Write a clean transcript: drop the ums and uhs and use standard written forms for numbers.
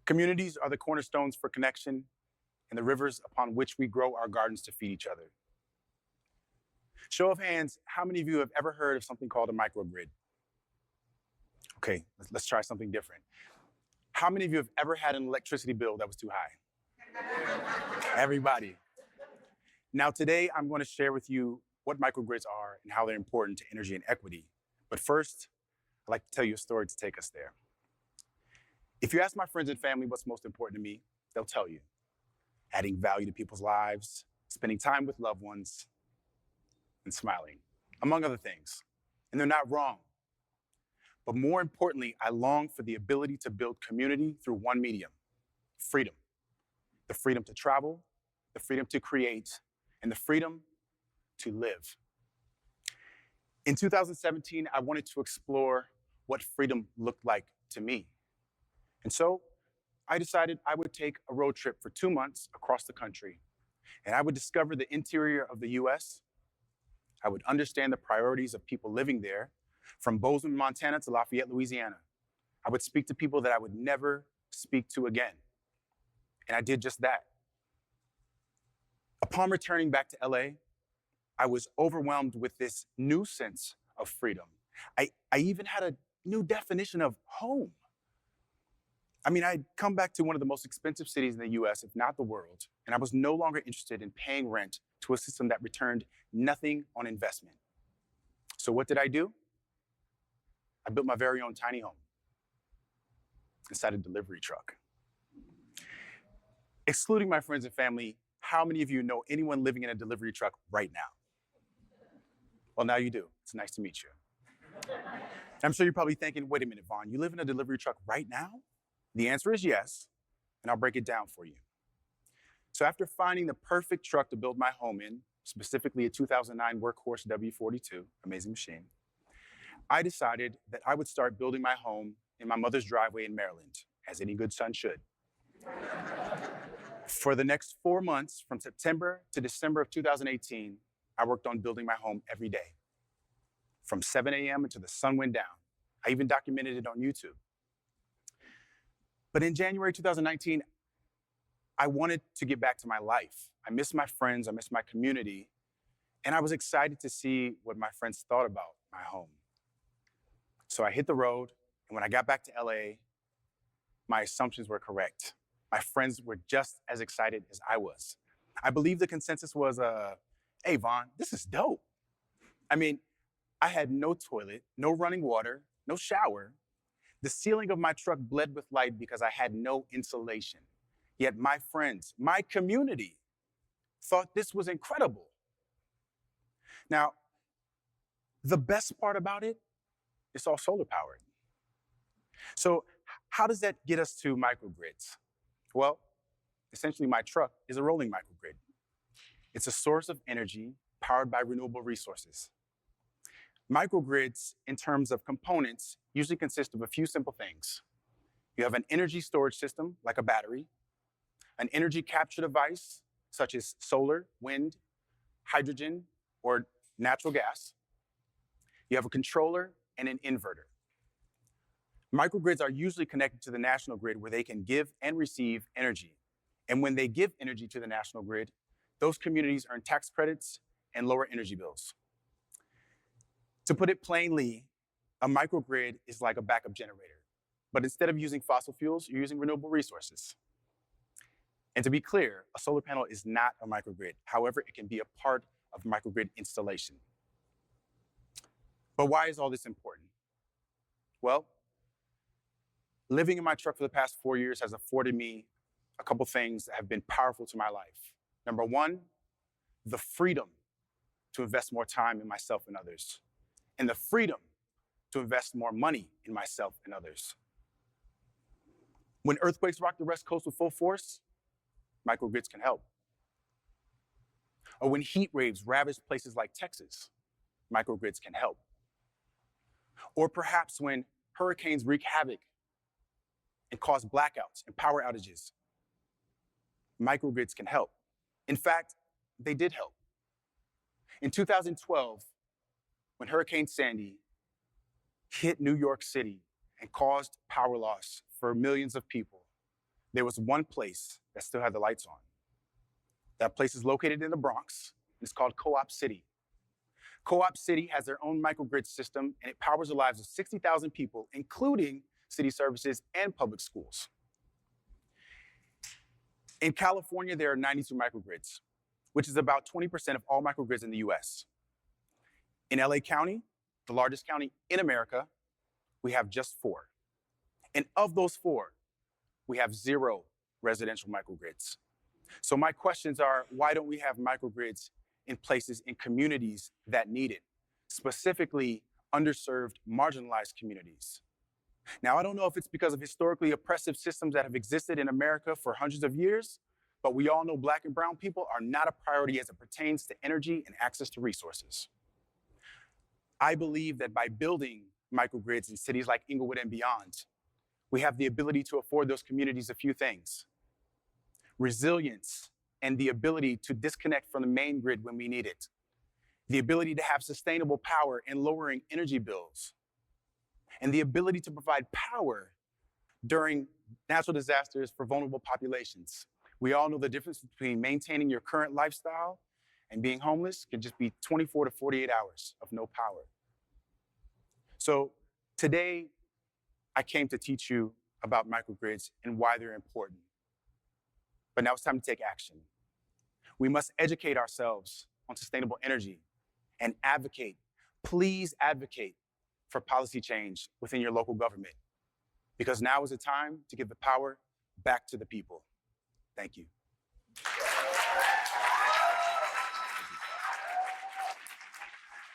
Communities are the cornerstones for connection and the rivers upon which we grow our gardens to feed each other. Show of hands, how many of you have ever heard of something called a microgrid? Okay, let's try something different. How many of you have ever had an electricity bill that was too high? Everybody. Now today, I'm going to share with you what microgrids are and how they're important to energy and equity. But first, I'd like to tell you a story to take us there. If you ask my friends and family what's most important to me, they'll tell you. Adding value to people's lives, spending time with loved ones, and smiling, among other things. And they're not wrong. But more importantly, I long for the ability to build community through one medium, freedom. The freedom to travel, the freedom to create, and the freedom to live. In 2017, I wanted to explore what freedom looked like to me. And so I decided I would take a road trip for 2 months across the country, and I would discover the interior of the US. I would understand the priorities of people living there, from Bozeman, Montana to Lafayette, Louisiana. I would speak to people that I would never speak to again. And I did just that. Upon returning back to LA, I was overwhelmed with this new sense of freedom. I even had a new definition of home. I mean, I'd come back to one of the most expensive cities in the US, if not the world, and I was no longer interested in paying rent to a system that returned nothing on investment. So what did I do? I built my very own tiny home inside a delivery truck. Excluding my friends and family, how many of you know anyone living in a delivery truck right now? Well, now you do. It's nice to meet you. I'm sure you're probably thinking, wait a minute, Vaughn, you live in a delivery truck right now? The answer is yes, and I'll break it down for you. So after finding the perfect truck to build my home in, specifically a 2009 Workhorse W42, amazing machine, I decided that I would start building my home in my mother's driveway in Maryland, as any good son should. For the next 4 months, from September to December of 2018, I worked on building my home every day, from 7 a.m. until the sun went down. I even documented it on YouTube. But in January 2019, I wanted to get back to my life. I missed my friends, I missed my community, and I was excited to see what my friends thought about my home. So I hit the road, and when I got back to LA, my assumptions were correct. My friends were just as excited as I was. I believe the consensus was, hey, Vaughn, this is dope. I mean, I had no toilet, no running water, no shower. The ceiling of my truck bled with light because I had no insulation. Yet my friends, my community, thought this was incredible. Now, the best part about it, it's all solar powered. So how does that get us to microgrids? Well, essentially my truck is a rolling microgrid. It's a source of energy powered by renewable resources. Microgrids, in terms of components, usually consist of a few simple things. You have an energy storage system, like a battery, an energy capture device, such as solar, wind, hydrogen, or natural gas. You have a controller and an inverter. Microgrids are usually connected to the national grid where they can give and receive energy. And when they give energy to the national grid, those communities earn tax credits and lower energy bills. To put it plainly, a microgrid is like a backup generator. But instead of using fossil fuels, you're using renewable resources. And to be clear, a solar panel is not a microgrid. However, it can be a part of microgrid installation. But why is all this important? Well, living in my truck for the past 4 years has afforded me a couple things that have been powerful to my life. Number one, the freedom to invest more time in myself and others, and the freedom to invest more money in myself and others. When earthquakes rock the West Coast with full force, microgrids can help. Or when heat waves ravage places like Texas, microgrids can help. Or perhaps when hurricanes wreak havoc and cause blackouts and power outages, microgrids can help. In fact, they did help. In 2012, when Hurricane Sandy hit New York City and caused power loss for millions of people, there was one place that still had the lights on. That place is located in the Bronx. It's called Co-op City. Co-op City has their own microgrid system, and it powers the lives of 60,000 people, including city services and public schools. In California, there are 92 microgrids, which is about 20% of all microgrids in the US. In LA County, the largest county in America, we have just 4. And of those 4, we have 0 residential microgrids. So my questions are, why don't we have microgrids in places, in communities that need it, specifically underserved, marginalized communities? Now, I don't know if it's because of historically oppressive systems that have existed in America for hundreds of years, but we all know Black and brown people are not a priority as it pertains to energy and access to resources. I believe that by building microgrids in cities like Inglewood and beyond, we have the ability to afford those communities a few things: resilience and the ability to disconnect from the main grid when we need it, the ability to have sustainable power and lowering energy bills, and the ability to provide power during natural disasters for vulnerable populations. We all know the difference between maintaining your current lifestyle and being homeless can just be 24 to 48 hours of no power. So today, I came to teach you about microgrids and why they're important. But now it's time to take action. We must educate ourselves on sustainable energy and advocate, please advocate, for policy change within your local government, because now is the time to give the power back to the people. Thank you.